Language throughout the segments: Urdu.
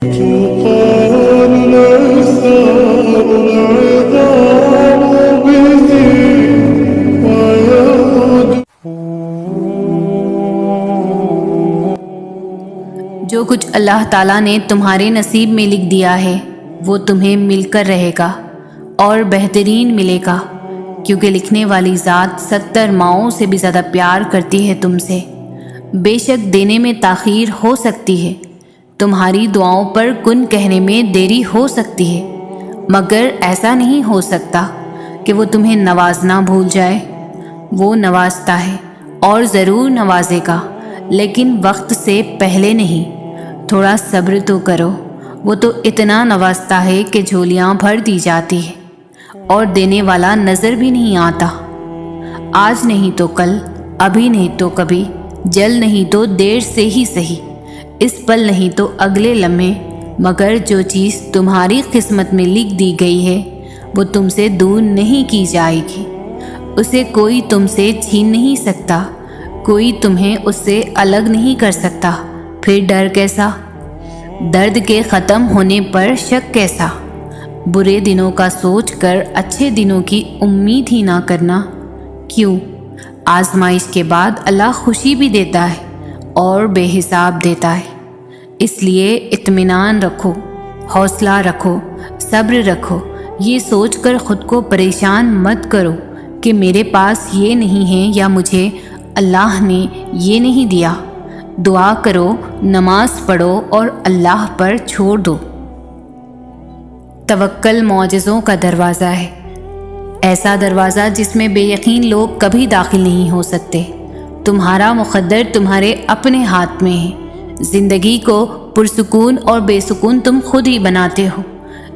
جو کچھ اللہ تعالیٰ نے تمہارے نصیب میں لکھ دیا ہے وہ تمہیں مل کر رہے گا اور بہترین ملے گا، کیونکہ لکھنے والی ذات 70 ماؤں سے بھی زیادہ پیار کرتی ہے تم سے۔ بے شک دینے میں تاخیر ہو سکتی ہے، تمہاری دعاؤں پر کن کہنے میں دیری ہو سکتی ہے، مگر ایسا نہیں ہو سکتا کہ وہ تمہیں نوازنا بھول جائے۔ وہ نوازتا ہے اور ضرور نوازے گا، لیکن وقت سے پہلے نہیں۔ تھوڑا صبر تو کرو، وہ تو اتنا نوازتا ہے کہ جھولیاں بھر دی جاتی ہے اور دینے والا نظر بھی نہیں آتا۔ آج نہیں تو کل، ابھی نہیں تو کبھی، جل نہیں تو دیر سے ہی سہی، اس پل نہیں تو اگلے لمحے، مگر جو چیز تمہاری قسمت میں لکھ دی گئی ہے وہ تم سے دور نہیں کی جائے گی، اسے کوئی تم سے چھین نہیں سکتا، کوئی تمہیں اس سے الگ نہیں کر سکتا۔ پھر ڈر کیسا؟ درد کے ختم ہونے پر شک کیسا؟ برے دنوں کا سوچ کر اچھے دنوں کی امید ہی نہ کرنا۔ کیوں؟ آزمائش کے بعد اللہ خوشی بھی دیتا ہے اور بے حساب دیتا ہے، اس لیے اطمینان رکھو، حوصلہ رکھو، صبر رکھو۔ یہ سوچ کر خود کو پریشان مت کرو کہ میرے پاس یہ نہیں ہے یا مجھے اللہ نے یہ نہیں دیا۔ دعا کرو، نماز پڑھو اور اللہ پر چھوڑ دو۔ توکل معجزوں کا دروازہ ہے، ایسا دروازہ جس میں بے یقین لوگ کبھی داخل نہیں ہو سکتے۔ تمہارا مقدر تمہارے اپنے ہاتھ میں ہے، زندگی کو پرسکون اور بے سکون تم خود ہی بناتے ہو۔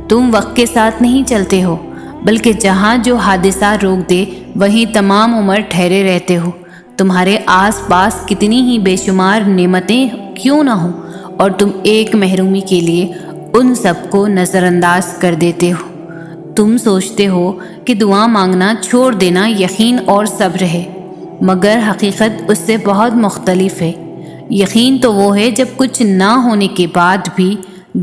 تم وقت کے ساتھ نہیں چلتے ہو، بلکہ جہاں جو حادثہ روک دے وہیں تمام عمر ٹھہرے رہتے ہو۔ تمہارے آس پاس کتنی ہی بے شمار نعمتیں کیوں نہ ہوں، اور تم ایک محرومی کے لیے ان سب کو نظر انداز کر دیتے ہو۔ تم سوچتے ہو کہ دعا مانگنا چھوڑ دینا یقین اور صبر ہے، مگر حقیقت اس سے بہت مختلف ہے۔ یقین تو وہ ہے جب کچھ نہ ہونے کے بعد بھی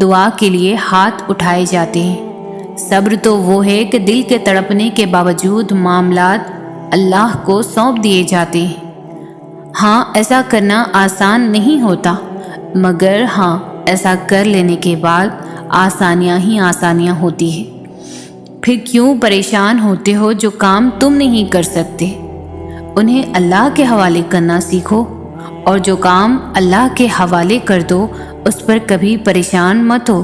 دعا کے لیے ہاتھ اٹھائے جاتے ہیں۔ صبر تو وہ ہے کہ دل کے تڑپنے کے باوجود معاملات اللہ کو سونپ دیے جاتے ہیں۔ ہاں، ایسا کرنا آسان نہیں ہوتا، مگر ہاں، ایسا کر لینے کے بعد آسانیاں ہی آسانیاں ہوتی ہیں۔ پھر کیوں پریشان ہوتے ہو؟ جو کام تم نہیں کر سکتے انہیں اللہ کے حوالے کرنا سیکھو، اور جو کام اللہ کے حوالے کر دو اس پر کبھی پریشان مت ہو۔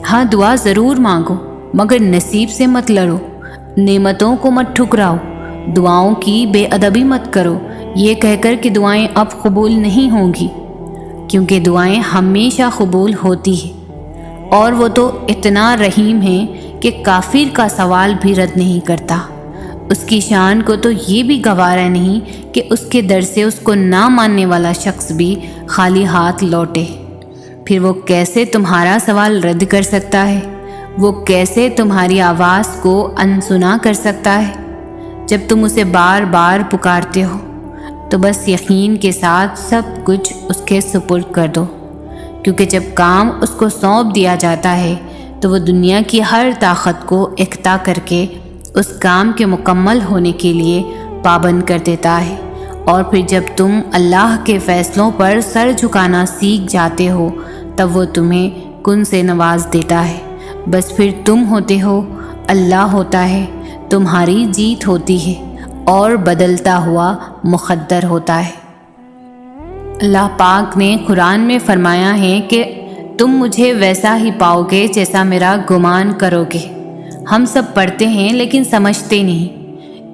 ہاں، دعا ضرور مانگو، مگر نصیب سے مت لڑو، نعمتوں کو مت ٹھکراؤ، دعاؤں کی بے ادبی مت کرو یہ کہہ کر کہ دعائیں اب قبول نہیں ہوں گی، کیونکہ دعائیں ہمیشہ قبول ہوتی ہیں، اور وہ تو اتنا رحیم ہے کہ کافر کا سوال بھی رد نہیں کرتا۔ اس کی شان کو تو یہ بھی گوارا نہیں کہ اس کے در سے اس کو نہ ماننے والا شخص بھی خالی ہاتھ لوٹے۔ پھر وہ کیسے تمہارا سوال رد کر سکتا ہے؟ وہ کیسے تمہاری آواز کو انسنا کر سکتا ہے؟ جب تم اسے بار بار پکارتے ہو تو بس یقین کے ساتھ سب کچھ اس کے سپرد کر دو، کیونکہ جب کام اس کو سونپ دیا جاتا ہے تو وہ دنیا کی ہر طاقت کو اکٹھا کر کے اس کام کے مکمل ہونے کے لیے پابند کر دیتا ہے۔ اور پھر جب تم اللہ کے فیصلوں پر سر جھکانا سیکھ جاتے ہو تب وہ تمہیں کن سے نواز دیتا ہے۔ بس پھر تم ہوتے ہو، اللہ ہوتا ہے، تمہاری جیت ہوتی ہے اور بدلتا ہوا مقدر ہوتا ہے۔ اللہ پاک نے قرآن میں فرمایا ہے کہ تم مجھے ویسا ہی پاؤ گے جیسا میرا گمان کرو گے۔ ہم سب پڑھتے ہیں لیکن سمجھتے نہیں۔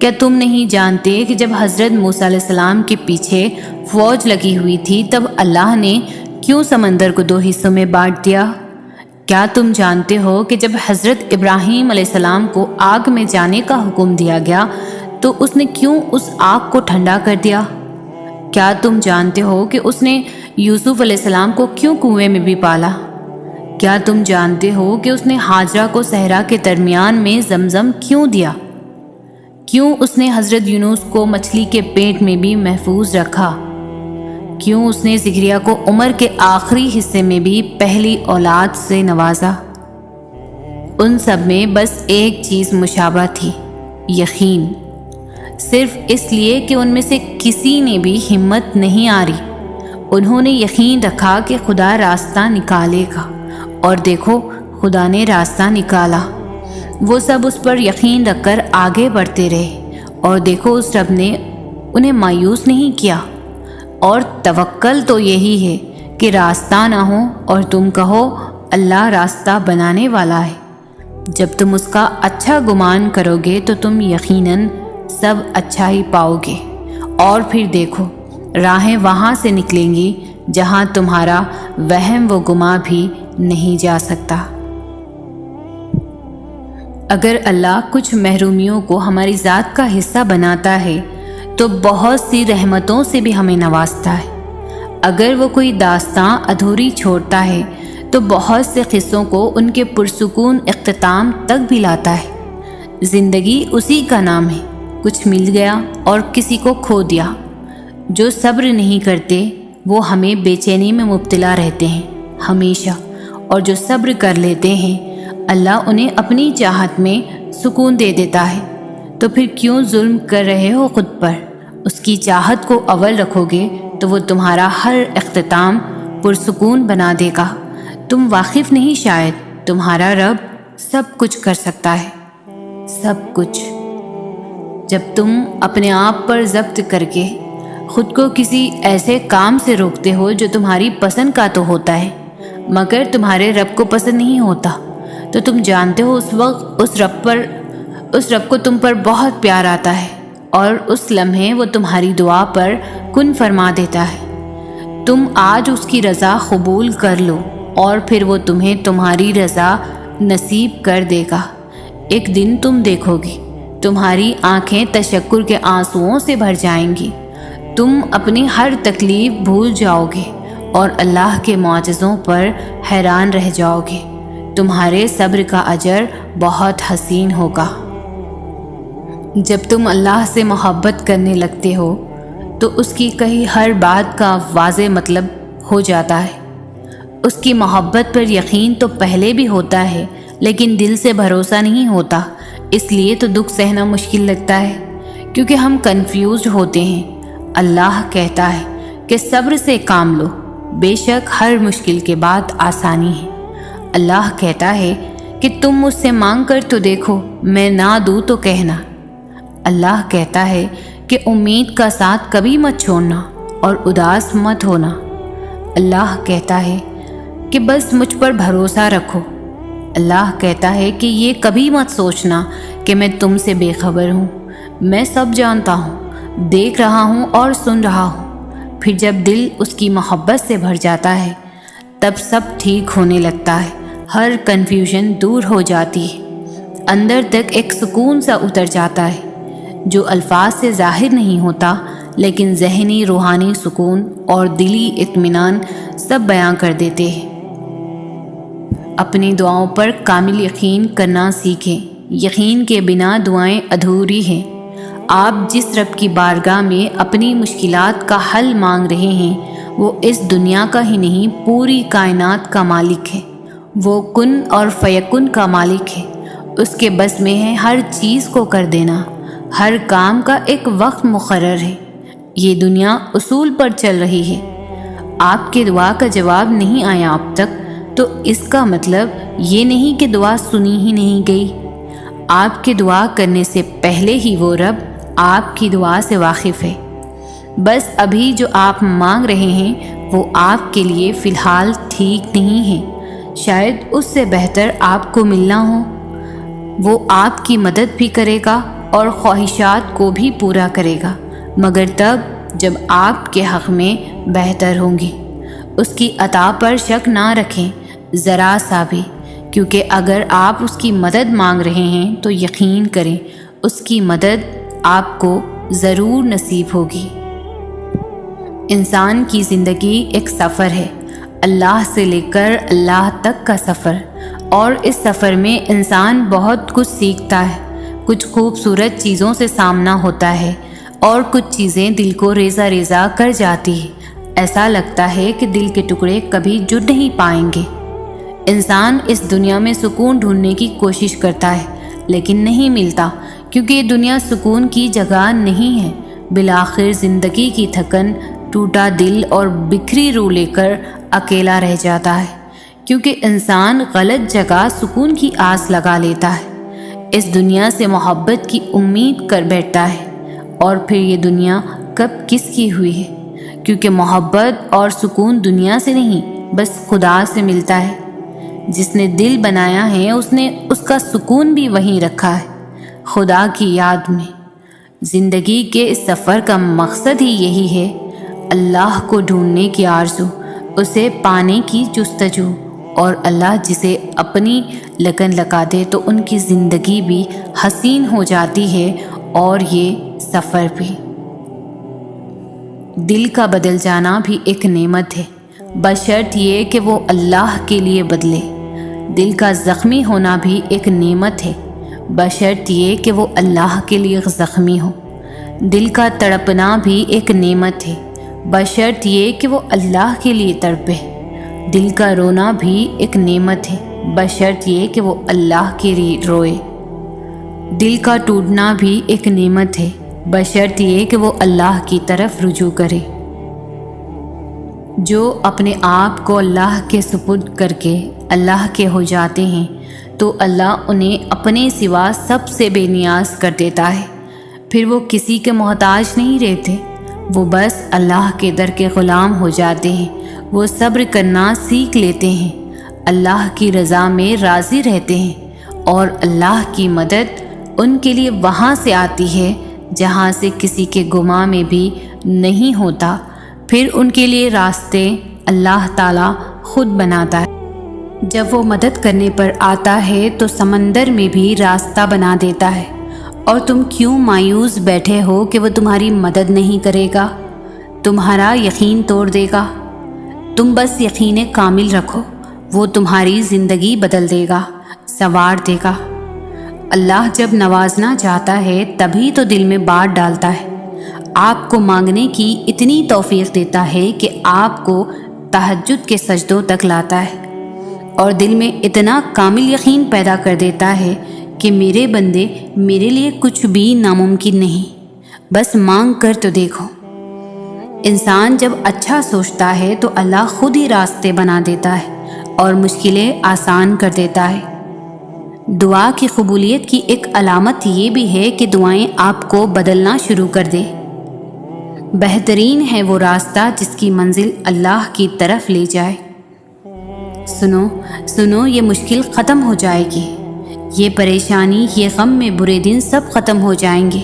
کیا تم نہیں جانتے کہ جب حضرت موسیٰ علیہ السلام کے پیچھے فوج لگی ہوئی تھی تب اللہ نے کیوں سمندر کو 2 حصوں میں بانٹ دیا؟ کیا تم جانتے ہو کہ جب حضرت ابراہیم علیہ السلام کو آگ میں جانے کا حکم دیا گیا تو اس نے کیوں اس آگ کو ٹھنڈا کر دیا؟ کیا تم جانتے ہو کہ اس نے یوسف علیہ السلام کو کیوں کنویں میں بھی پالا؟ کیا تم جانتے ہو کہ اس نے ہاجرہ کو صحرا کے درمیان میں زمزم کیوں دیا؟ کیوں اس نے حضرت یونس کو مچھلی کے پیٹ میں بھی محفوظ رکھا؟ کیوں اس نے زکریا کو عمر کے آخری حصے میں بھی پہلی اولاد سے نوازا؟ ان سب میں بس ایک چیز مشابہ تھی، یقین۔ صرف اس لیے کہ ان میں سے کسی نے بھی ہمت نہیں آری، انہوں نے یقین رکھا کہ خدا راستہ نکالے گا، اور دیکھو خدا نے راستہ نکالا۔ وہ سب اس پر یقین رکھ کر آگے بڑھتے رہے، اور دیکھو اس رب نے انہیں مایوس نہیں کیا۔ اور توکل تو یہی ہے کہ راستہ نہ ہو اور تم کہو اللہ راستہ بنانے والا ہے۔ جب تم اس کا اچھا گمان کرو گے تو تم یقیناً سب اچھا ہی پاؤ گے، اور پھر دیکھو راہیں وہاں سے نکلیں گی جہاں تمہارا وہم و گمان بھی نہیں جا سکتا۔ اگر اللہ کچھ محرومیوں کو ہماری ذات کا حصہ بناتا ہے تو بہت سی رحمتوں سے بھی ہمیں نوازتا ہے۔ اگر وہ کوئی داستاں ادھوری چھوڑتا ہے تو بہت سے قصوں کو ان کے پرسکون اختتام تک بھی لاتا ہے۔ زندگی اسی کا نام ہے، کچھ مل گیا اور کسی کو کھو دیا۔ جو صبر نہیں کرتے وہ ہمیں بے چینی میں مبتلا رہتے ہیں ہمیشہ، اور جو صبر کر لیتے ہیں اللہ انہیں اپنی چاہت میں سکون دے دیتا ہے۔ تو پھر کیوں ظلم کر رہے ہو خود پر؟ اس کی چاہت کو اول رکھو گے تو وہ تمہارا ہر اختتام پرسکون بنا دے گا۔ تم واقف نہیں شاید، تمہارا رب سب کچھ کر سکتا ہے، سب کچھ۔ جب تم اپنے آپ پر ضبط کر کے خود کو کسی ایسے کام سے روکتے ہو جو تمہاری پسند کا تو ہوتا ہے مگر تمہارے رب کو پسند نہیں ہوتا، تو تم جانتے ہو اس وقت اس رب کو تم پر بہت پیار آتا ہے، اور اس لمحے وہ تمہاری دعا پر کن فرما دیتا ہے۔ تم آج اس کی رضا قبول کر لو اور پھر وہ تمہیں تمہاری رضا نصیب کر دے گا۔ ایک دن تم دیکھو گی تمہاری آنکھیں تشکر کے آنسوؤں سے بھر جائیں گی، تم اپنی ہر تکلیف بھول جاؤ گے اور اللہ کے معجزوں پر حیران رہ جاؤ گے۔ تمہارے صبر کا اجر بہت حسین ہوگا۔ جب تم اللہ سے محبت کرنے لگتے ہو تو اس کی کہی ہر بات کا واضح مطلب ہو جاتا ہے۔ اس کی محبت پر یقین تو پہلے بھی ہوتا ہے لیکن دل سے بھروسہ نہیں ہوتا، اس لیے تو دکھ سہنا مشکل لگتا ہے کیونکہ ہم کنفیوزڈ ہوتے ہیں۔ اللہ کہتا ہے کہ صبر سے کام لو، بے شک ہر مشکل کے بعد آسانی ہے۔ اللہ کہتا ہے کہ تم مجھ سے مانگ کر تو دیکھو، میں نہ دوں تو کہنا۔ اللہ کہتا ہے کہ امید کا ساتھ کبھی مت چھوڑنا اور اداس مت ہونا۔ اللہ کہتا ہے کہ بس مجھ پر بھروسہ رکھو۔ اللہ کہتا ہے کہ یہ کبھی مت سوچنا کہ میں تم سے بے خبر ہوں، میں سب جانتا ہوں، دیکھ رہا ہوں اور سن رہا ہوں۔ پھر جب دل اس کی محبت سے بھر جاتا ہے تب سب ٹھیک ہونے لگتا ہے، ہر کنفیوژن دور ہو جاتی ہے، اندر تک ایک سکون سا اتر جاتا ہے جو الفاظ سے ظاہر نہیں ہوتا، لیکن ذہنی روحانی سکون اور دلی اطمینان سب بیان کر دیتے ہیں۔ اپنی دعاؤں پر کامل یقین کرنا سیکھیں، یقین کے بنا دعائیں ادھوری ہیں۔ آپ جس رب کی بارگاہ میں اپنی مشکلات کا حل مانگ رہے ہیں وہ اس دنیا کا ہی نہیں پوری کائنات کا مالک ہے، وہ کن اور فیکن کا مالک ہے، اس کے بس میں ہے ہر چیز کو کر دینا، ہر کام کا ایک وقت مقرر ہے۔ یہ دنیا اصول پر چل رہی ہے۔ آپ کے دعا کا جواب نہیں آیا اب تک تو اس کا مطلب یہ نہیں کہ دعا سنی ہی نہیں گئی۔ آپ کے دعا کرنے سے پہلے ہی وہ رب آپ کی دعا سے واقف ہے۔ بس ابھی جو آپ مانگ رہے ہیں وہ آپ کے لیے فی الحال ٹھیک نہیں ہے، شاید اس سے بہتر آپ کو ملنا ہو۔ وہ آپ کی مدد بھی کرے گا اور خواہشات کو بھی پورا کرے گا، مگر تب جب آپ کے حق میں بہتر ہوں گی۔ اس کی عطا پر شک نہ رکھیں ذرا سا بھی، کیونکہ اگر آپ اس کی مدد مانگ رہے ہیں تو یقین کریں اس کی مدد آپ کو ضرور نصیب ہوگی۔ انسان کی زندگی ایک سفر ہے، اللہ سے لے کر اللہ تک کا سفر، اور اس سفر میں انسان بہت کچھ سیکھتا ہے، کچھ خوبصورت چیزوں سے سامنا ہوتا ہے اور کچھ چیزیں دل کو ریزہ ریزہ کر جاتی ہیں۔ ایسا لگتا ہے کہ دل کے ٹکڑے کبھی جڑ نہیں پائیں گے۔ انسان اس دنیا میں سکون ڈھونڈنے کی کوشش کرتا ہے لیکن نہیں ملتا، کیونکہ یہ دنیا سکون کی جگہ نہیں ہے۔ بالآخر زندگی کی تھکن، ٹوٹا دل اور بکھری روح لے کر اکیلا رہ جاتا ہے، کیونکہ انسان غلط جگہ سکون کی آس لگا لیتا ہے، اس دنیا سے محبت کی امید کر بیٹھتا ہے، اور پھر یہ دنیا کب کس کی ہوئی ہے؟ کیونکہ محبت اور سکون دنیا سے نہیں، بس خدا سے ملتا ہے۔ جس نے دل بنایا ہے اس نے اس کا سکون بھی وہیں رکھا ہے، خدا کی یاد میں۔ زندگی کے اس سفر کا مقصد ہی یہی ہے، اللہ کو ڈھونڈنے کی آرزو، اسے پانے کی جستجو، اور اللہ جسے اپنی لگن لگا دے تو ان کی زندگی بھی حسین ہو جاتی ہے، اور یہ سفر بھی۔ دل کا بدل جانا بھی ایک نعمت ہے، بشرط یہ کہ وہ اللہ کے لیے بدلے۔ دل کا زخمی ہونا بھی ایک نعمت ہے، بشرط یہ کہ وہ اللہ کے لیے زخمی ہو۔ دل کا تڑپنا بھی ایک نعمت ہے، بشرط یہ کہ وہ اللہ کے لیے تڑپے۔ دل کا رونا بھی ایک نعمت ہے، بشرط یہ کہ وہ اللہ کے لیے روئے۔ دل کا ٹوٹنا بھی ایک نعمت ہے، بشرط یہ کہ وہ اللہ کی طرف رجوع کرے۔ جو اپنے آپ کو اللہ کے سپرد کر کے اللہ کے ہو جاتے ہیں تو اللہ انہیں اپنے سوا سب سے بے نیاز کر دیتا ہے، پھر وہ کسی کے محتاج نہیں رہتے، وہ بس اللہ کے در کے غلام ہو جاتے ہیں۔ وہ صبر کرنا سیکھ لیتے ہیں، اللہ کی رضا میں راضی رہتے ہیں، اور اللہ کی مدد ان کے لیے وہاں سے آتی ہے جہاں سے کسی کے گمان میں بھی نہیں ہوتا۔ پھر ان کے لیے راستے اللہ تعالیٰ خود بناتا ہے۔ جب وہ مدد کرنے پر آتا ہے تو سمندر میں بھی راستہ بنا دیتا ہے، اور تم کیوں مایوس بیٹھے ہو کہ وہ تمہاری مدد نہیں کرے گا، تمہارا یقین توڑ دے گا۔ تم بس یقین کامل رکھو، وہ تمہاری زندگی بدل دے گا، سنوار دے گا۔ اللہ جب نوازنا چاہتا ہے تبھی تو دل میں بات ڈالتا ہے، آپ کو مانگنے کی اتنی توفیق دیتا ہے کہ آپ کو تہجد کے سجدوں تک لاتا ہے، اور دل میں اتنا کامل یقین پیدا کر دیتا ہے کہ میرے بندے، میرے لیے کچھ بھی ناممکن نہیں، بس مانگ کر تو دیکھو۔ انسان جب اچھا سوچتا ہے تو اللہ خود ہی راستے بنا دیتا ہے اور مشکلیں آسان کر دیتا ہے۔ دعا کی قبولیت کی ایک علامت یہ بھی ہے کہ دعائیں آپ کو بدلنا شروع کر دے۔ بہترین ہے وہ راستہ جس کی منزل اللہ کی طرف لے جائے۔ سنو سنو، یہ مشکل ختم ہو جائے گی، یہ پریشانی، یہ غم میں برے دن سب ختم ہو جائیں گے۔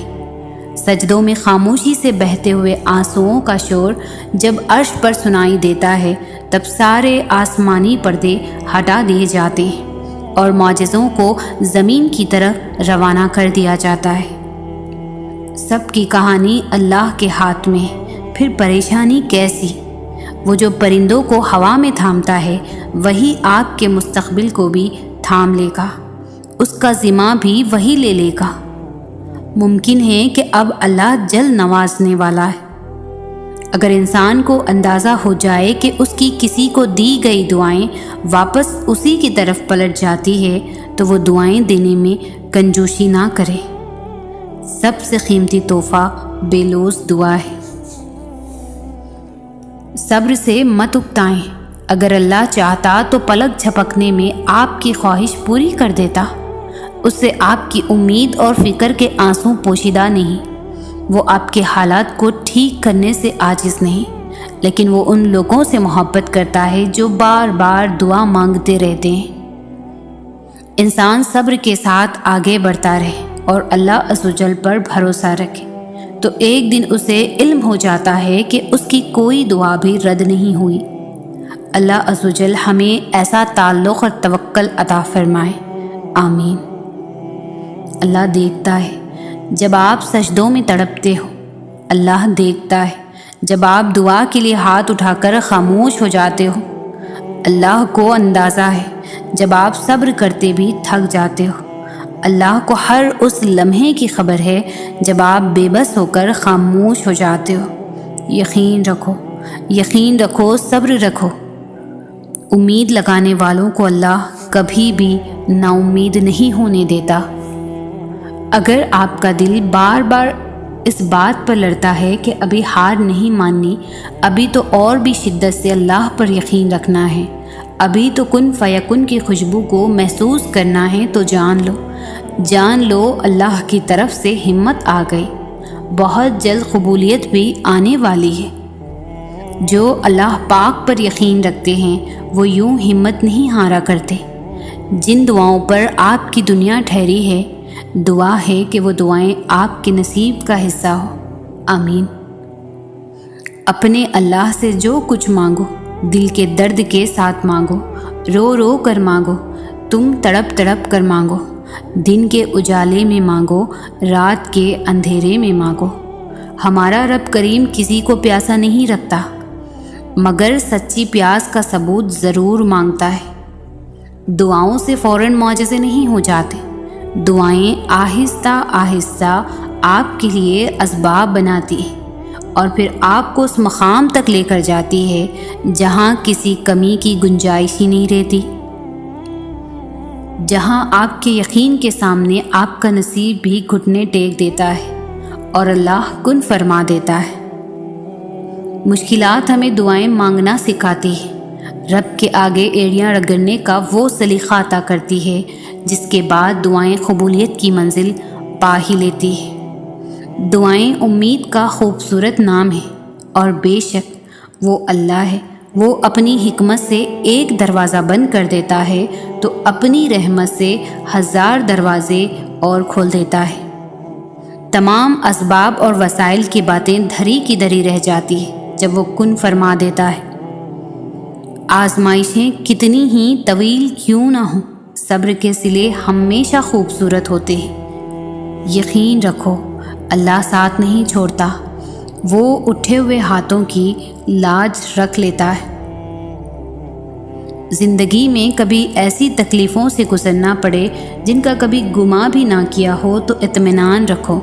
سجدوں میں خاموشی سے بہتے ہوئے آنسوؤں کا شور جب عرش پر سنائی دیتا ہے تب سارے آسمانی پردے ہٹا دیے جاتے ہیں اور معجزوں کو زمین کی طرف روانہ کر دیا جاتا ہے۔ سب کی کہانی اللہ کے ہاتھ میں ہے، پھر پریشانی کیسی؟ وہ جو پرندوں کو ہوا میں تھامتا ہے وہی آپ کے مستقبل کو بھی تھام لے گا، اس کا ذمہ بھی وہی لے لے گا۔ ممکن ہے کہ اب اللہ جلد نوازنے والا ہے۔ اگر انسان کو اندازہ ہو جائے کہ اس کی کسی کو دی گئی دعائیں واپس اسی کی طرف پلٹ جاتی ہے تو وہ دعائیں دینے میں کنجوسی نہ کرے۔ سب سے قیمتی تحفہ بے لوث دعا ہے۔ صبر سے مت اکتائیں، اگر اللہ چاہتا تو پلک جھپکنے میں آپ کی خواہش پوری کر دیتا۔ اس سے آپ کی امید اور فکر کے آنسو پوشیدہ نہیں، وہ آپ کے حالات کو ٹھیک کرنے سے عاجز نہیں، لیکن وہ ان لوگوں سے محبت کرتا ہے جو بار بار دعا مانگتے رہتے ہیں۔ انسان صبر کے ساتھ آگے بڑھتا رہے اور اللہ عز و جل پر بھروسہ رکھے تو ایک دن اسے علم ہو جاتا ہے کہ اس کی کوئی دعا بھی رد نہیں ہوئی۔ اللہ عز و جل ہمیں ایسا تعلق اور توکل عطا فرمائے، آمین۔ اللہ دیکھتا ہے جب آپ سجدوں میں تڑپتے ہو، اللہ دیکھتا ہے جب آپ دعا کے لیے ہاتھ اٹھا کر خاموش ہو جاتے ہو، اللہ کو اندازہ ہے جب آپ صبر کرتے بھی تھک جاتے ہو، اللہ کو ہر اس لمحے کی خبر ہے جب آپ بے بس ہو کر خاموش ہو جاتے ہو۔ یقین رکھو یقین رکھو، صبر رکھو۔ امید لگانے والوں کو اللہ کبھی بھی نا امید نہیں ہونے دیتا۔ اگر آپ کا دل بار بار اس بات پر لڑتا ہے کہ ابھی ہار نہیں ماننی، ابھی تو اور بھی شدت سے اللہ پر یقین رکھنا ہے، ابھی تو کن فیکن کی خوشبو کو محسوس کرنا ہے، تو جان لو اللہ کی طرف سے ہمت آ گئی، بہت جلد قبولیت بھی آنے والی ہے۔ جو اللہ پاک پر یقین رکھتے ہیں وہ یوں ہمت نہیں ہارا کرتے۔ جن دعاؤں پر آپ کی دنیا ٹھہری ہے، دعا ہے کہ وہ دعائیں آپ کے نصیب کا حصہ ہو۔ آمین۔ اپنے اللہ سے جو کچھ مانگو دل کے درد کے ساتھ مانگو، رو رو کر مانگو، تم تڑپ تڑپ کر مانگو، دن کے اجالے میں مانگو، رات کے اندھیرے میں مانگو۔ ہمارا رب کریم کسی کو پیاسا نہیں رکھتا، مگر سچی پیاس کا ثبوت ضرور مانگتا ہے۔ دعاؤں سے فوراً معجزے نہیں ہو جاتے، دعائیں آہستہ آہستہ آپ کے لیے اسباب بناتی ہیں اور پھر آپ کو اس مقام تک لے کر جاتی ہے جہاں کسی کمی کی گنجائش ہی نہیں رہتی، جہاں آپ کے یقین کے سامنے آپ کا نصیب بھی گھٹنے ٹیک دیتا ہے اور اللہ کن فرما دیتا ہے۔ مشکلات ہمیں دعائیں مانگنا سکھاتی ہے، رب کے آگے ایڑیاں رگڑنے کا وہ سلیقہ عطا کرتی ہے جس کے بعد دعائیں قبولیت کی منزل پا ہی لیتی ہے۔ دعائیں امید کا خوبصورت نام ہے، اور بے شک وہ اللہ ہے، وہ اپنی حکمت سے ایک دروازہ بند کر دیتا ہے تو اپنی رحمت سے 1000 دروازے اور کھول دیتا ہے۔ تمام اسباب اور وسائل کی باتیں دھری کی دھری رہ جاتی ہے جب وہ کن فرما دیتا ہے۔ آزمائشیں کتنی ہی طویل کیوں نہ ہوں، صبر کے صلے ہمیشہ خوبصورت ہوتے ہیں۔ یقین رکھو اللہ ساتھ نہیں چھوڑتا، وہ اٹھے ہوئے ہاتھوں کی لاج رکھ لیتا ہے۔ زندگی میں کبھی ایسی تکلیفوں سے گزرنا پڑے جن کا کبھی گمان بھی نہ کیا ہو تو اطمینان رکھو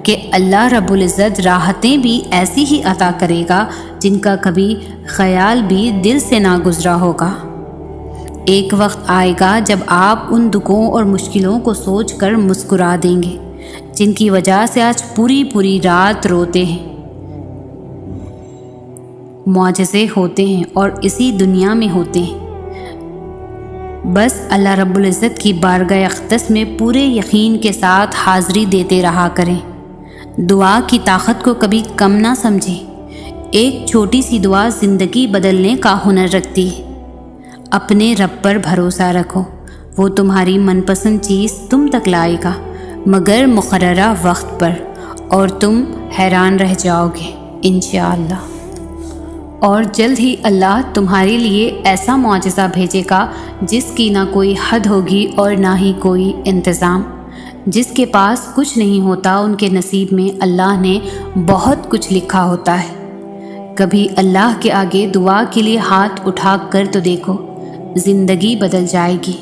کہ اللہ رب العزت راحتیں بھی ایسی ہی عطا کرے گا جن کا کبھی خیال بھی دل سے نہ گزرا ہوگا۔ ایک وقت آئے گا جب آپ ان دکھوں اور مشکلوں کو سوچ کر مسکرا دیں گے جن کی وجہ سے آج پوری رات روتے ہیں۔ معجزے ہوتے ہیں اور اسی دنیا میں ہوتے ہیں، بس اللہ رب العزت کی بارگاہ اقدس میں پورے یقین کے ساتھ حاضری دیتے رہا کریں۔ دعا کی طاقت کو کبھی کم نہ سمجھیں، ایک چھوٹی سی دعا زندگی بدلنے کا ہنر رکھتی ہے۔ اپنے رب پر بھروسہ رکھو، وہ تمہاری من پسند چیز تم تک لائے گا، مگر مقررہ وقت پر، اور تم حیران رہ جاؤ گے انشاءاللہ۔ اور جلد ہی اللہ تمہارے لیے ایسا معجزہ بھیجے گا جس کی نہ کوئی حد ہوگی اور نہ ہی کوئی انتظام۔ جس کے پاس کچھ نہیں ہوتا ان کے نصیب میں اللہ نے بہت کچھ لکھا ہوتا ہے۔ کبھی اللہ کے آگے دعا کے لیے ہاتھ اٹھا کر تو دیکھو، زندگی بدل جائے گی۔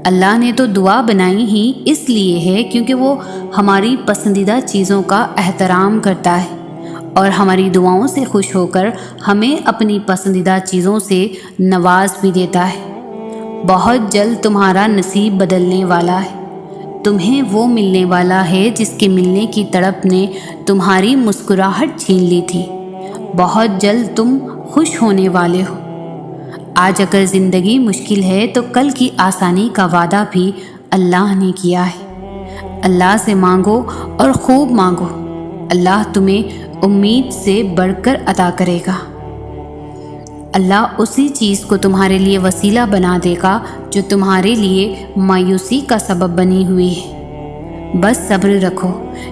اللہ نے تو دعا بنائی ہی اس لیے ہے کیونکہ وہ ہماری پسندیدہ چیزوں کا احترام کرتا ہے اور ہماری دعاؤں سے خوش ہو کر ہمیں اپنی پسندیدہ چیزوں سے نواز بھی دیتا ہے۔ بہت جلد تمہارا نصیب بدلنے والا ہے، تمہیں وہ ملنے والا ہے جس کے ملنے کی تڑپ نے تمہاری مسکراہٹ چھین لی تھی۔ بہت جلد تم خوش ہونے والے ہو۔ آج اگر زندگی مشکل ہے تو کل کی آسانی کا وعدہ بھی اللہ نے کیا ہے۔ اللہ سے مانگو اور خوب مانگو، اللہ تمہیں امید سے بڑھ کر عطا کرے گا۔ اللہ اسی چیز کو تمہارے لیے وسیلہ بنا دے گا جو تمہارے لیے مایوسی کا سبب بنی ہوئی ہے۔ بس صبر رکھو،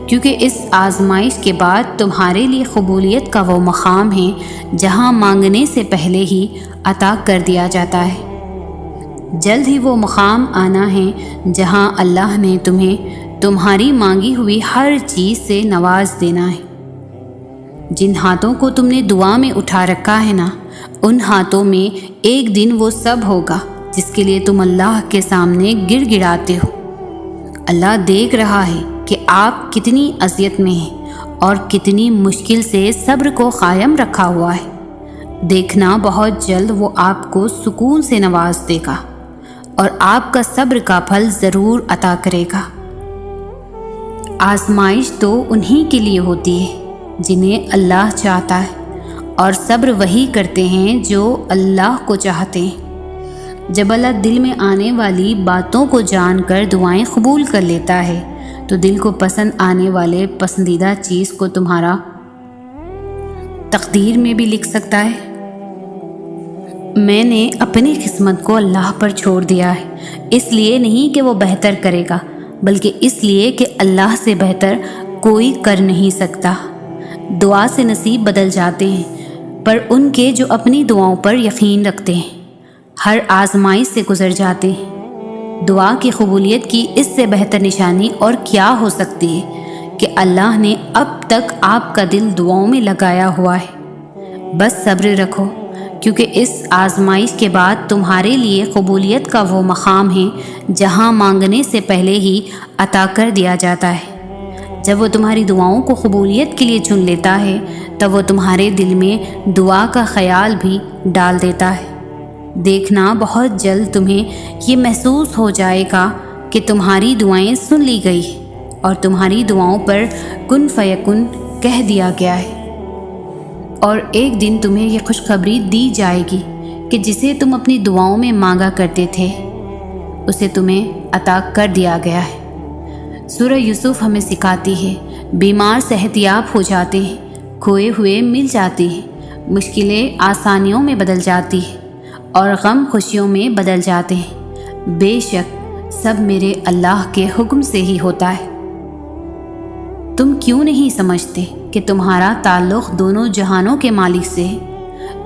کیونکہ اس آزمائش کے بعد تمہارے لیے قبولیت کا وہ مقام ہے جہاں مانگنے سے پہلے ہی عطا کر دیا جاتا ہے۔ جلد ہی وہ مقام آنا ہے جہاں اللہ نے تمہیں تمہاری مانگی ہوئی ہر چیز سے نواز دینا ہے۔ جن ہاتھوں کو تم نے دعا میں اٹھا رکھا ہے نا، ان ہاتھوں میں ایک دن وہ سب ہوگا جس کے لیے تم اللہ کے سامنے گڑ گڑاتے ہو۔ اللہ دیکھ رہا ہے کہ آپ کتنی اذیت میں ہیں اور کتنی مشکل سے صبر کو قائم رکھا ہوا ہے۔ دیکھنا بہت جلد وہ آپ کو سکون سے نواز دے گا اور آپ کا صبر کا پھل ضرور عطا کرے گا۔ آزمائش تو انہی کے لیے ہوتی ہے جنہیں اللہ چاہتا ہے، اور صبر وہی کرتے ہیں جو اللہ کو چاہتے ہیں۔ جب اللہ دل میں آنے والی باتوں کو جان کر دعائیں قبول کر لیتا ہے تو دل کو پسند آنے والے پسندیدہ چیز کو تمہارا تقدیر میں بھی لکھ سکتا ہے۔ میں نے اپنی قسمت کو اللہ پر چھوڑ دیا ہے، اس لیے نہیں کہ وہ بہتر کرے گا، بلکہ اس لیے کہ اللہ سے بہتر کوئی کر نہیں سکتا۔ دعا سے نصیب بدل جاتے ہیں، پر ان کے جو اپنی دعاؤں پر یقین رکھتے ہیں ہر آزمائش سے گزر جاتے ہیں۔ دعا کی قبولیت کی اس سے بہتر نشانی اور کیا ہو سکتی ہے کہ اللہ نے اب تک آپ کا دل دعاؤں میں لگایا ہوا ہے۔ بس صبر رکھو، کیونکہ اس آزمائش کے بعد تمہارے لیے قبولیت کا وہ مقام ہے جہاں مانگنے سے پہلے ہی عطا کر دیا جاتا ہے۔ جب وہ تمہاری دعاؤں کو قبولیت کے لیے چن لیتا ہے تب وہ تمہارے دل میں دعا کا خیال بھی ڈال دیتا ہے۔ دیکھنا بہت جلد تمہیں یہ محسوس ہو جائے گا کہ تمہاری دعائیں سن لی گئی اور تمہاری دعاؤں پر کن فیکن کہہ دیا گیا ہے، اور ایک دن تمہیں یہ خوشخبری دی جائے گی کہ جسے تم اپنی دعاؤں میں مانگا کرتے تھے اسے تمہیں عطا کر دیا گیا ہے۔ سورہ یوسف ہمیں سکھاتی ہے بیمار صحت یاب ہو جاتے ہیں، کھوئے ہوئے مل جاتے ہیں، مشکلیں آسانیوں میں بدل جاتی ہیں اور غم خوشیوں میں بدل جاتے ہیں۔ بے شک سب میرے اللہ کے حکم سے ہی ہوتا ہے۔ تم کیوں نہیں سمجھتے کہ تمہارا تعلق دونوں جہانوں کے مالک سے ہے؟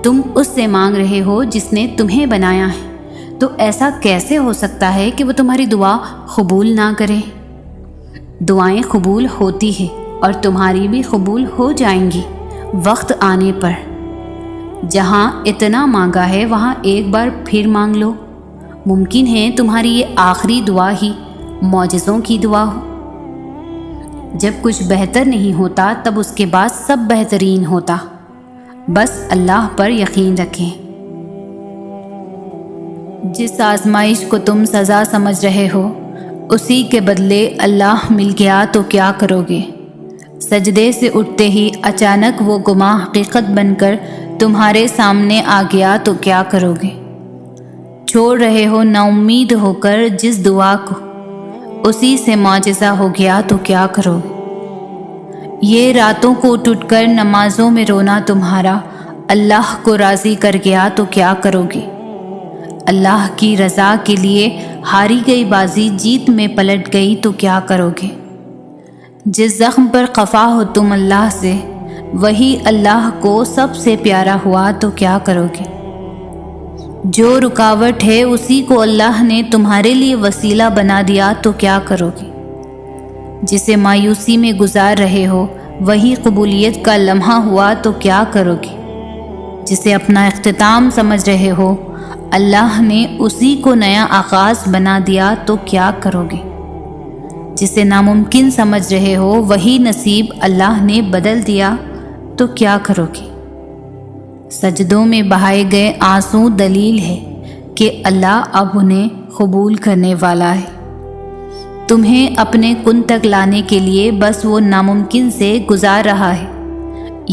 تم اس سے مانگ رہے ہو جس نے تمہیں بنایا ہے، تو ایسا کیسے ہو سکتا ہے کہ وہ تمہاری دعا قبول نہ کرے؟ دعائیں قبول ہوتی ہیں اور تمہاری بھی قبول ہو جائیں گی وقت آنے پر۔ جہاں اتنا مانگا ہے وہاں ایک بار پھر مانگ لو۔ ممکن ہے تمہاری یہ آخری دعا ہی معجزوں کی دعا ہو۔ جب کچھ بہتر نہیں ہوتا تب اس کے بعد سب بہترین ہوتا۔ بس اللہ پر یقین رکھیں۔ جس آزمائش کو تم سزا سمجھ رہے ہو اسی کے بدلے اللہ مل گیا تو کیا کرو گے؟ سجدے سے اٹھتے ہی اچانک وہ گناہ حقیقت بن کر تمہارے سامنے آ گیا تو کیا کرو گے؟ چھوڑ رہے ہو نا امید ہو کر جس دعا کو، اسی سے معجزہ ہو گیا تو کیا کرو گے؟ یہ راتوں کو اٹھ اٹھ کر نمازوں میں رونا تمہارا اللہ کو راضی کر گیا تو کیا کرو گے؟ اللہ کی رضا کے لیے ہاری گئی بازی جیت میں پلٹ گئی تو کیا کرو گے؟ جس زخم پر خفا ہو تم اللہ سے وہی اللہ کو سب سے پیارا ہوا تو کیا کرو گے؟ جو رکاوٹ ہے اسی کو اللہ نے تمہارے لیے وسیلہ بنا دیا تو کیا کرو گے؟ جسے مایوسی میں گزار رہے ہو وہی قبولیت کا لمحہ ہوا تو کیا کرو گے؟ جسے اپنا اختتام سمجھ رہے ہو اللہ نے اسی کو نیا آغاز بنا دیا تو کیا کرو گے؟ جسے ناممکن سمجھ رہے ہو وہی نصیب اللہ نے بدل دیا تو کیا کرو گے؟ سجدوں میں بہائے گئے آنسو دلیل ہے کہ اللہ اب انہیں قبول کرنے والا ہے۔ تمہیں اپنے کن تک لانے کے لیے بس وہ ناممکن سے گزار رہا ہے۔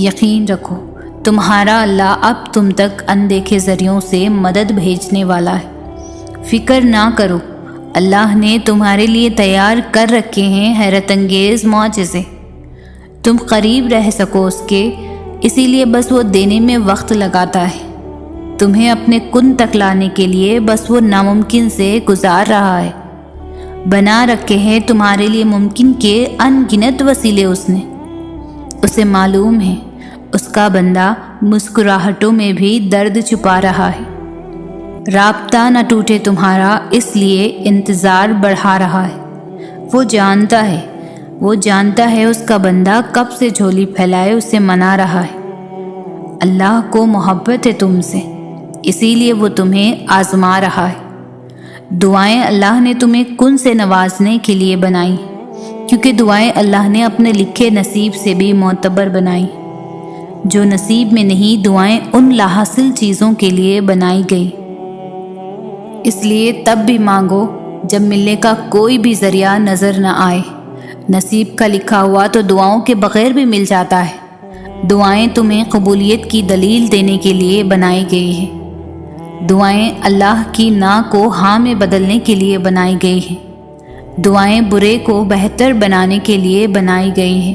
یقین رکھو تمہارا اللہ اب تم تک اندیکھے ذریعوں سے مدد بھیجنے والا ہے۔ فکر نہ کرو، اللہ نے تمہارے لیے تیار کر رکھے ہیں حیرت انگیز معجزے۔ تم قریب رہ سکو اس کے، اسی لیے بس وہ دینے میں وقت لگاتا ہے۔ تمہیں اپنے کن تک لانے کے لیے بس وہ ناممکن سے گزار رہا ہے۔ بنا رکھے ہیں تمہارے لیے ممکن کے ان گنت وسیلے اس نے۔ اسے معلوم ہے اس کا بندہ مسکراہٹوں میں بھی درد چھپا رہا ہے۔ رابطہ نہ ٹوٹے تمہارا اس لیے انتظار بڑھا رہا ہے۔ وہ جانتا ہے اس کا بندہ کب سے جھولی پھیلائے اسے منا رہا ہے۔ اللہ کو محبت ہے تم سے، اسی لیے وہ تمہیں آزما رہا ہے۔ دعائیں اللہ نے تمہیں کن سے نوازنے کے لیے بنائی، کیونکہ دعائیں اللہ نے اپنے لکھے نصیب سے بھی معتبر بنائی۔ جو نصیب میں نہیں، دعائیں ان لاحاصل چیزوں کے لیے بنائی گئی۔ اس لیے تب بھی مانگو جب ملنے کا کوئی بھی ذریعہ نظر نہ آئے۔ نصیب کا لکھا ہوا تو دعاؤں کے بغیر بھی مل جاتا ہے۔ دعائیں تمہیں قبولیت کی دلیل دینے کے لیے بنائی گئی ہیں۔ دعائیں اللہ کی نا کو ہاں میں بدلنے کے لیے بنائی گئی ہیں۔ دعائیں برے کو بہتر بنانے کے لیے بنائی گئی ہیں۔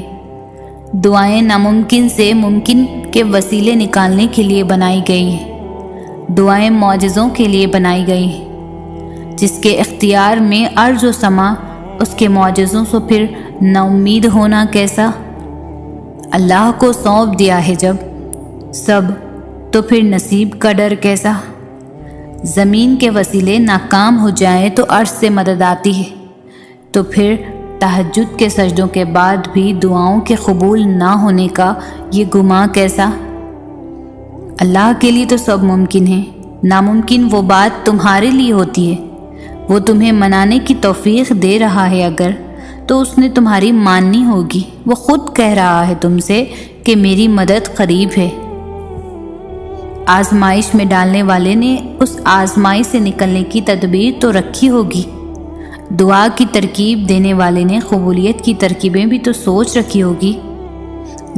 دعائیں ناممکن سے ممکن کے وسیلے نکالنے کے لیے بنائی گئی ہیں۔ دعائیں معجزوں کے لیے بنائی گئی ہیں۔ جس کے اختیار میں ارض و سما، اس کے معجزوں سے پھر نا امید ہونا کیسا؟ اللہ کو سونپ دیا ہے جب سب، تو پھر نصیب کا ڈر کیسا؟ زمین کے وسیلے ناکام ہو جائیں تو عرش سے مدد آتی ہے، تو پھر تہجد کے سجدوں کے بعد بھی دعاؤں کے قبول نہ ہونے کا یہ گمان کیسا؟ اللہ کے لیے تو سب ممکن ہے۔ ناممکن وہ بات تمہارے لیے ہوتی ہے۔ وہ تمہیں منانے کی توفیق دے رہا ہے اگر، تو اس نے تمہاری ماننی ہوگی۔ وہ خود کہہ رہا ہے تم سے کہ میری مدد قریب ہے۔ آزمائش میں ڈالنے والے نے اس آزمائش سے نکلنے کی تدبیر تو رکھی ہوگی۔ دعا کی ترکیب دینے والے نے قبولیت کی ترکیبیں بھی تو سوچ رکھی ہوگی۔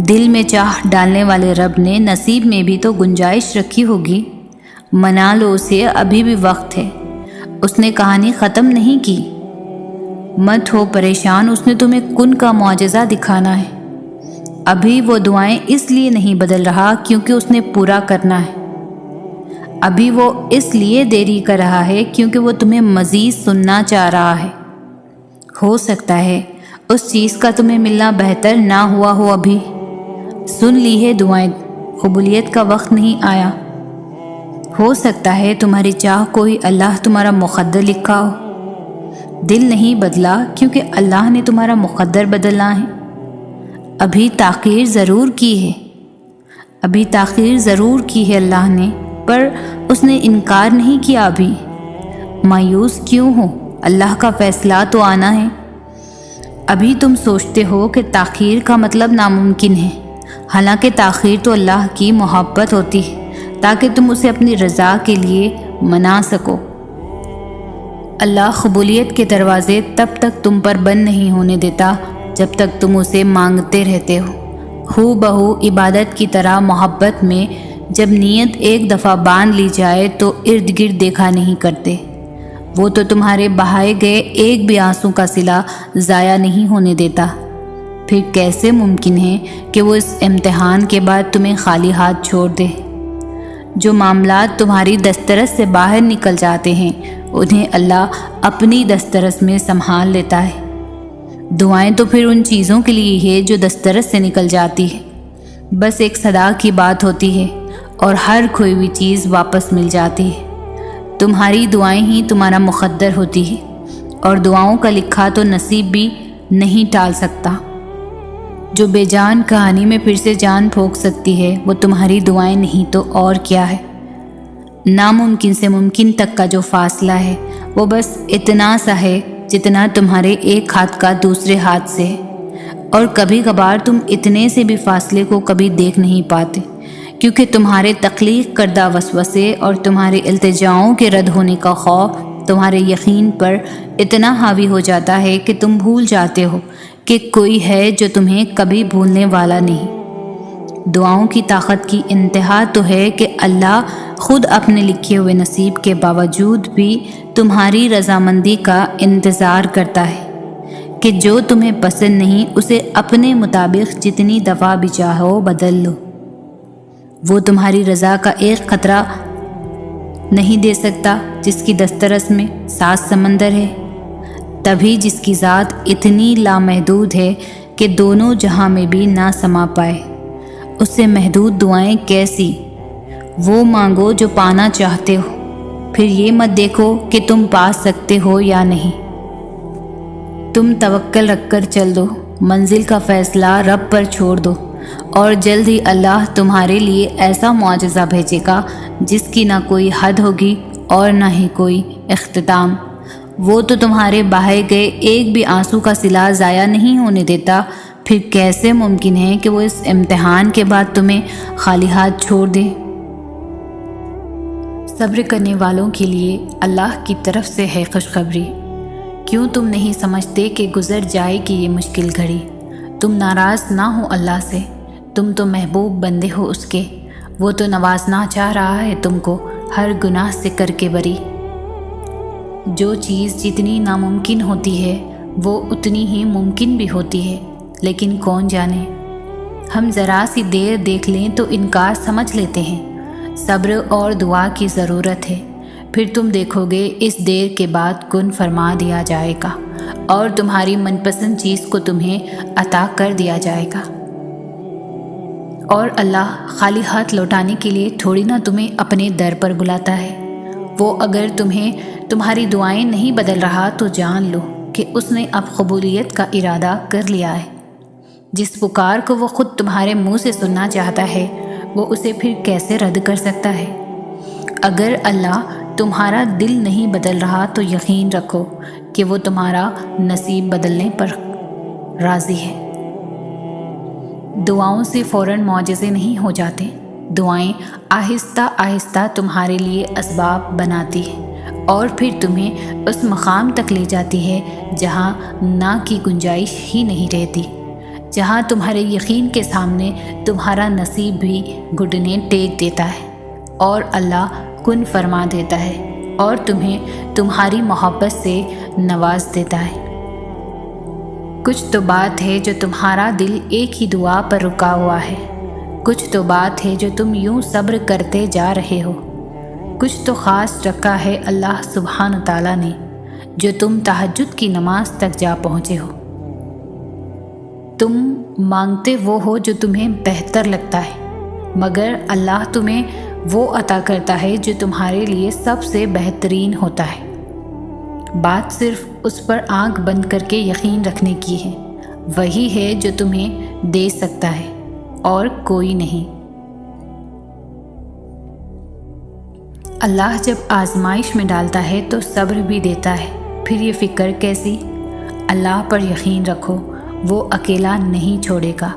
دل میں چاہ ڈالنے والے رب نے نصیب میں بھی تو گنجائش رکھی ہوگی۔ منا لو اسے، ابھی بھی وقت ہے۔ اس نے کہانی ختم نہیں کی۔ مت ہو پریشان، اس نے تمہیں کن کا معجزہ دکھانا ہے۔ ابھی وہ دعائیں اس لیے نہیں بدل رہا کیونکہ اس نے پورا کرنا ہے۔ ابھی وہ اس لیے دیری کر رہا ہے کیونکہ وہ تمہیں مزید سننا چاہ رہا ہے۔ ہو سکتا ہے اس چیز کا تمہیں ملنا بہتر نہ ہوا ہو۔ ابھی سن لی ہے دعائیں، قبولیت کا وقت نہیں آیا۔ ہو سکتا ہے تمہاری چاہ کو ہی اللہ تمہارا مقدر لکھا ہو۔ دل نہیں بدلا کیونکہ اللہ نے تمہارا مقدر بدلنا ہے۔ ابھی تاخیر ضرور کی ہے، ابھی تاخیر ضرور کی ہے اللہ نے، پر اس نے انکار نہیں کیا۔ ابھی مایوس کیوں ہو؟ اللہ کا فیصلہ تو آنا ہے۔ ابھی تم سوچتے ہو کہ تاخیر کا مطلب ناممکن ہے، حالانکہ تاخیر تو اللہ کی محبت ہوتی ہے تاکہ تم اسے اپنی رضا کے لیے منا سکو۔ اللہ قبولیت کے دروازے تب تک تم پر بند نہیں ہونے دیتا جب تک تم اسے مانگتے رہتے ہو بہو عبادت کی طرح محبت میں جب نیت ایک دفعہ باندھ لی جائے تو ارد گرد دیکھا نہیں کرتے۔ وہ تو تمہارے بہائے گئے ایک بھی آنسو کا صلہ ضائع نہیں ہونے دیتا۔ پھر کیسے ممکن ہے کہ وہ اس امتحان کے بعد تمہیں خالی ہاتھ چھوڑ دے؟ جو معاملات تمہاری دسترس سے باہر نکل جاتے ہیں انہیں اللہ اپنی دسترس میں سنبھال لیتا ہے۔ دعائیں تو پھر ان چیزوں کے لیے ہے جو دسترس سے نکل جاتی ہے۔ بس ایک صدا کی بات ہوتی ہے اور ہر کھوئی ہوئی چیز واپس مل جاتی ہے۔ تمہاری دعائیں ہی تمہارا مقدر ہوتی ہے، اور دعاؤں کا لکھا تو نصیب بھی نہیں ٹال سکتا۔ جو بے جان کہانی میں پھر سے جان پھونک سکتی ہے وہ تمہاری دعائیں نہیں تو اور کیا ہے۔ ناممکن سے ممکن تک کا جو فاصلہ ہے وہ بس اتنا سا ہے جتنا تمہارے ایک ہاتھ کا دوسرے ہاتھ سے ہے، اور کبھی کبھار تم اتنے سے بھی فاصلے کو کبھی دیکھ نہیں پاتے کیونکہ تمہارے تخلیق کردہ وسوسے اور تمہارے التجاؤں کے رد ہونے کا خوف تمہارے یقین پر اتنا حاوی ہو جاتا ہے کہ تم بھول جاتے ہو کہ کوئی ہے جو تمہیں کبھی بھولنے والا نہیں۔ دعاؤں کی طاقت کی انتہا تو ہے کہ اللہ خود اپنے لکھے ہوئے نصیب کے باوجود بھی تمہاری رضامندی کا انتظار کرتا ہے کہ جو تمہیں پسند نہیں اسے اپنے مطابق جتنی دفعہ بھی چاہو بدل لو۔ وہ تمہاری رضا کا ایک قطرہ نہیں دے سکتا جس کی دسترس میں 7 سمندر ہے، تبھی جس کی ذات اتنی لامحدود ہے کہ دونوں جہاں میں بھی نہ سما پائے، اس سے محدود دعائیں کیسی؟ وہ مانگو جو پانا چاہتے ہو، پھر یہ مت دیکھو کہ تم پا سکتے ہو یا نہیں۔ تم توکل رکھ کر چل دو، منزل کا فیصلہ رب پر چھوڑ دو، اور جلد ہی اللہ تمہارے لیے ایسا معجزہ بھیجے گا جس کی نہ کوئی حد ہوگی اور نہ ہی کوئی اختتام۔ وہ تو تمہارے بہائے گئے ایک بھی آنسو کا صلہ ضائع نہیں ہونے دیتا، پھر کیسے ممکن ہے کہ وہ اس امتحان کے بعد تمہیں خالی ہاتھ چھوڑ دے؟ صبر کرنے والوں کے لیے اللہ کی طرف سے ہے خوشخبری۔ کیوں تم نہیں سمجھتے کہ گزر جائے گی یہ مشکل گھڑی؟ تم ناراض نہ ہو اللہ سے، تم تو محبوب بندے ہو اس کے، وہ تو نوازنا چاہ رہا ہے تم کو ہر گناہ سے کر کے بری۔ جو چیز جتنی ناممکن ہوتی ہے وہ اتنی ہی ممکن بھی ہوتی ہے، لیکن کون جانے، ہم ذرا سی دیر دیکھ لیں تو انکار سمجھ لیتے ہیں۔ صبر اور دعا کی ضرورت ہے، پھر تم دیکھو گے اس دیر کے بعد کن فرما دیا جائے گا اور تمہاری من پسند چیز کو تمہیں عطا کر دیا جائے گا۔ اور اللہ خالی ہاتھ لوٹانے کے لیے تھوڑی نہ تمہیں اپنے در پر بلاتا ہے۔ وہ اگر تمہیں تمہاری دعائیں نہیں بدل رہا تو جان لو کہ اس نے اب قبولیت کا ارادہ کر لیا ہے۔ جس پکار کو وہ خود تمہارے منہ سے سننا چاہتا ہے وہ اسے پھر کیسے رد کر سکتا ہے؟ اگر اللہ تمہارا دل نہیں بدل رہا تو یقین رکھو کہ وہ تمہارا نصیب بدلنے پر راضی ہے۔ دعاؤں سے فوراً معجزے نہیں ہو جاتے، دعائیں آہستہ آہستہ تمہارے لیے اسباب بناتی ہیں اور پھر تمہیں اس مقام تک لے جاتی ہے جہاں نہ کی گنجائش ہی نہیں رہتی، جہاں تمہارے یقین کے سامنے تمہارا نصیب بھی گھٹنے ٹیک دیتا ہے اور اللہ کن فرما دیتا ہے اور تمہیں تمہاری محبت سے نواز دیتا ہے۔ کچھ تو بات ہے جو تمہارا دل ایک ہی دعا پر رکا ہوا ہے، کچھ تو بات ہے جو تم یوں صبر کرتے جا رہے ہو، کچھ تو خاص رکھا ہے اللہ سبحانہ تعالیٰ نے جو تم تہجد کی نماز تک جا پہنچے ہو۔ تم مانگتے وہ ہو جو تمہیں بہتر لگتا ہے، مگر اللہ تمہیں وہ عطا کرتا ہے جو تمہارے لیے سب سے بہترین ہوتا ہے۔ بات صرف اس پر آنکھ بند کر کے یقین رکھنے کی ہے، وہی ہے جو تمہیں دے سکتا ہے اور کوئی نہیں۔ اللہ جب آزمائش میں ڈالتا ہے تو صبر بھی دیتا ہے، پھر یہ فکر کیسی؟ اللہ پر یقین رکھو، وہ اکیلا نہیں چھوڑے گا،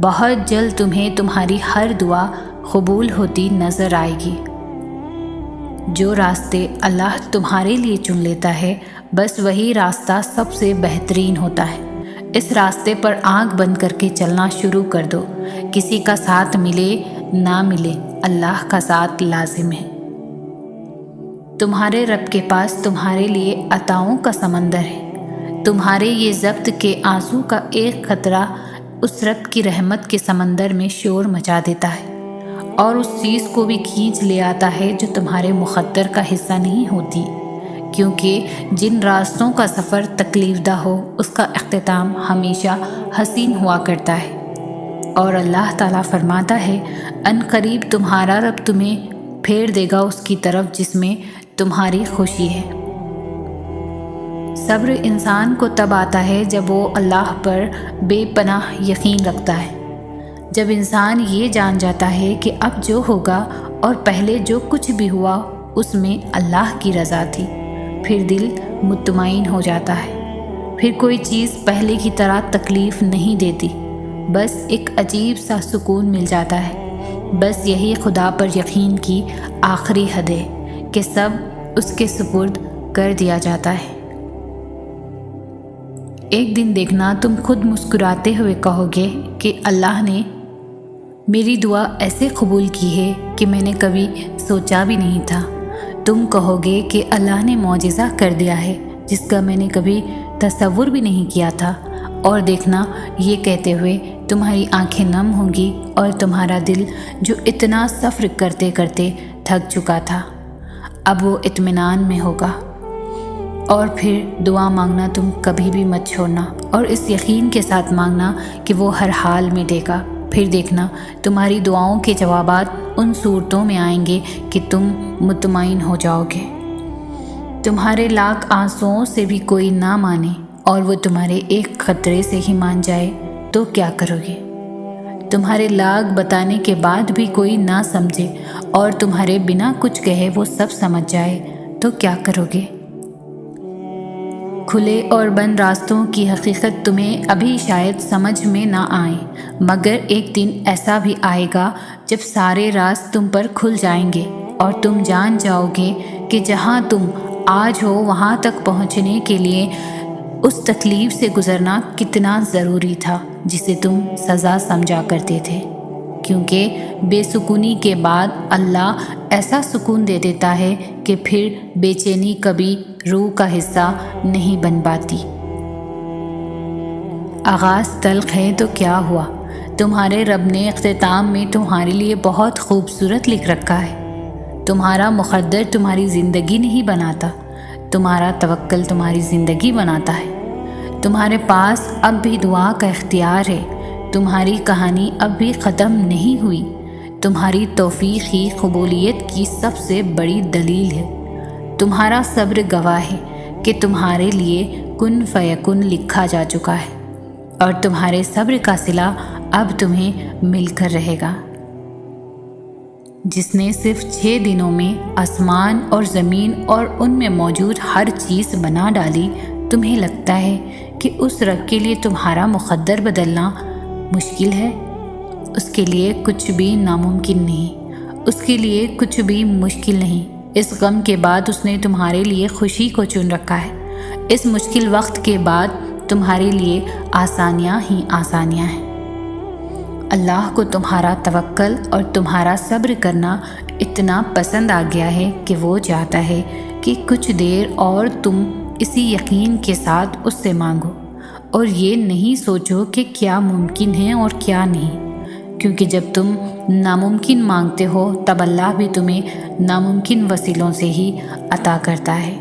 بہت جلد تمہیں تمہاری ہر دعا قبول ہوتی نظر آئے گی۔ جو راستے اللہ تمہارے لیے چن لیتا ہے بس وہی راستہ سب سے بہترین ہوتا ہے۔ اس راستے پر آنکھ بند کر کے چلنا شروع کر دو، کسی کا ساتھ ملے نہ ملے اللہ کا ساتھ لازم ہے۔ تمہارے رب کے پاس تمہارے لیے عطاؤں کا سمندر ہے، تمہارے یہ ضبط کے آنسو کا ایک قطرہ اس رب کی رحمت کے سمندر میں شور مچا دیتا ہے اور اس چیز کو بھی کھینچ لے آتا ہے جو تمہارے مقدر کا حصہ نہیں ہوتی، کیونکہ جن راستوں کا سفر تکلیف دہ ہو اس کا اختتام ہمیشہ حسین ہوا کرتا ہے۔ اور اللہ تعالیٰ فرماتا ہے ان قریب تمہارا رب تمہیں پھیر دے گا اس کی طرف جس میں تمہاری خوشی ہے۔ صبر انسان کو تب آتا ہے جب وہ اللہ پر بے پناہ یقین رکھتا ہے، جب انسان یہ جان جاتا ہے کہ اب جو ہوگا اور پہلے جو کچھ بھی ہوا اس میں اللہ کی رضا تھی، پھر دل مطمئن ہو جاتا ہے، پھر کوئی چیز پہلے کی طرح تکلیف نہیں دیتی، بس ایک عجیب سا سکون مل جاتا ہے۔ بس یہی خدا پر یقین کی آخری حد ہے کہ سب اس کے سپرد کر دیا جاتا ہے۔ ایک دن دیکھنا تم خود مسکراتے ہوئے کہو گے کہ اللہ نے میری دعا ایسے قبول کی ہے کہ میں نے کبھی سوچا بھی نہیں تھا۔ تم کہو گے کہ اللہ نے معجزہ کر دیا ہے جس کا میں نے کبھی تصور بھی نہیں کیا تھا، اور دیکھنا یہ کہتے ہوئے تمہاری آنکھیں نم ہوں گی اور تمہارا دل جو اتنا سفر کرتے کرتے تھک چکا تھا اب وہ اطمینان میں ہوگا۔ اور پھر دعا مانگنا تم کبھی بھی مت چھوڑنا اور اس یقین کے ساتھ مانگنا کہ وہ ہر حال میں دے گا۔ پھر دیکھنا تمہاری دعاؤں کے جوابات ان صورتوں میں آئیں گے کہ تم مطمئن ہو جاؤ گے۔ تمہارے لاکھ آنسوؤں سے بھی کوئی نہ مانے اور وہ تمہارے ایک خطرے سے ہی مان جائے تو کیا کرو گے؟ تمہارے لاکھ بتانے کے بعد بھی کوئی نہ سمجھے اور تمہارے بنا کچھ کہے وہ سب سمجھ جائے تو کیا کرو گے؟ کھلے اور بند راستوں کی حقیقت تمہیں ابھی شاید سمجھ میں نہ آئے، مگر ایک دن ایسا بھی آئے گا جب سارے راست تم پر کھل جائیں گے اور تم جان جاؤ گے کہ جہاں تم آج ہو وہاں تک پہنچنے کے لیے اس تکلیف سے گزرنا کتنا ضروری تھا جسے تم سزا سمجھا کرتے تھے، کیونکہ بے سکونی کے بعد اللہ ایسا سکون دے دیتا ہے کہ پھر بے چینی کبھی روح کا حصہ نہیں بن پاتی۔ آغاز تلخ ہے تو کیا ہوا، تمہارے رب نے اختتام میں تمہارے لیے بہت خوبصورت لکھ رکھا ہے۔ تمہارا مقدر تمہاری زندگی نہیں بناتا، تمہارا توکل تمہاری زندگی بناتا ہے۔ تمہارے پاس اب بھی دعا کا اختیار ہے، تمہاری کہانی اب بھی ختم نہیں ہوئی۔ تمہاری توفیق ہی قبولیت کی سب سے بڑی دلیل ہے۔ تمہارا صبر گواہ ہے کہ تمہارے لیے کن فیکن لکھا جا چکا ہے، اور تمہارے صبر کا صلہ اب تمہیں مل کر رہے گا۔ جس نے صرف 6 دنوں میں آسمان اور زمین اور ان میں موجود ہر چیز بنا ڈالی، تمہیں لگتا ہے کہ اس رب کے لیے تمہارا مقدر بدلنا مشکل ہے؟ اس کے لیے کچھ بھی ناممکن نہیں، اس کے لیے کچھ بھی مشکل نہیں۔ اس غم کے بعد اس نے تمہارے لیے خوشی کو چن رکھا ہے۔ اس مشکل وقت کے بعد تمہارے لیے آسانیاں ہی آسانیاں ہیں۔ اللہ کو تمہارا توکل اور تمہارا صبر کرنا اتنا پسند آ گیا ہے کہ وہ چاہتا ہے کہ کچھ دیر اور تم اسی یقین کے ساتھ اس سے مانگو، اور یہ نہیں سوچو کہ کیا ممکن ہے اور کیا نہیں، کیونکہ جب تم ناممکن مانگتے ہو تب اللہ بھی تمہیں ناممکن وسیلوں سے ہی عطا کرتا ہے۔